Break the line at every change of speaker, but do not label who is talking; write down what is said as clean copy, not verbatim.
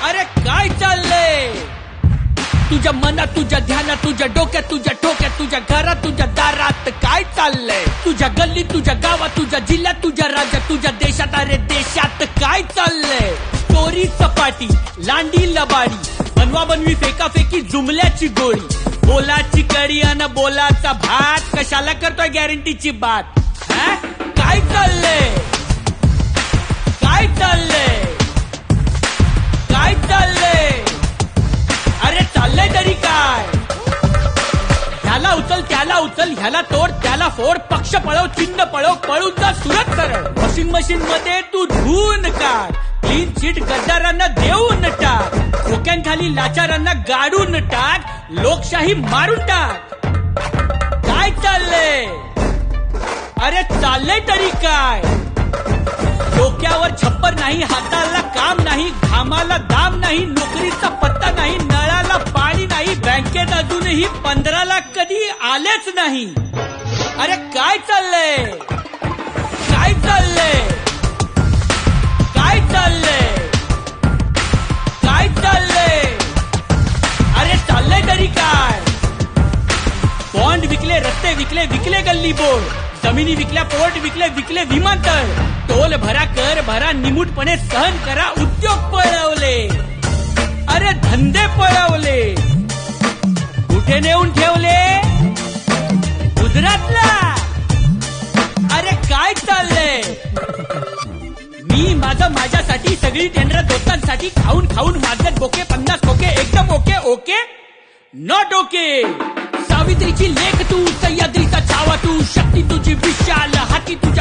अरे काय चाललंय तुझ्या मनात, तुझ्या ध्यानात, तुझ्या डोक्यात, तुझ्या ठोक्यात, तुझ्या घरात, तुझ्या दारात काय चाललंय? तुझ्या गल्लीत, तुझ्या गावात, तुझ्या जिल्ह्यात, तुझ्या राज्यात, तुझ्या देशात, अरे देशात काय चाललंय? चोरी सपाटी, लांडी लबाडी, बनवा बनवी, फेकाफेकी, जुमल्याची गोळी, बोलाची कडी अन बोलाचा भात, कशाला करतोय गॅरंटीची बात? हा? काय चाललंय? काय चाललंय? काय चाललंय? अरे चाललंय तरी काय? ह्याला उचल, त्याला उचल, ह्याला तोड, त्याला फोड, पक्ष पळव, चिन्ह पळव, पळून जा सुरत सरळ. वॉशिंग मशीन मध्ये तू धुवून काढ, क्लीन चिट गद्दारांना देऊन टाक, खोक्यांखाली लाचारांना गाडून टाक, लोकशाही मारून टाक. काय चाललंय? अरे चाललंय तरी काय? डोक्यावर छप्पर नाही, हाताला काम नाही, घामाला दाम नाही, नोकरीचा पत्ता नाही, नळाला पाणी नाही, बँकेत अजूनही 15 लाख कधी आलेच नाही. अरे काय चाललंय? काय चाललंय? काय चाललंय? काय चाललंय? अरे चाललंय तरी काय? बॉन्ड विकले, रस्ते विकले, विकले गल्ली बोर्ड, जमिनी विकल्या, पोर्ट विकले, विकले विमानतळ, टोल भरा, कर भरा, निमूटपणे सहन करा, उद्योग पळवले, अरे धंदे पळवले. कुठे नेऊन ठेवले? गुजरातला. अरे काय चाललंय? मी माझं माझ्यासाठी, सगळी टेंडर दोस्तांसाठी, खाऊन खाऊन माझ्यात बोके, 50 खोके, एकदम ओके ओके नॉट ओके. सावित्रीची लेख तू, सह्याद्रीचा छावा तू, शक्ती तुझी विशाल, हाती तुझ्या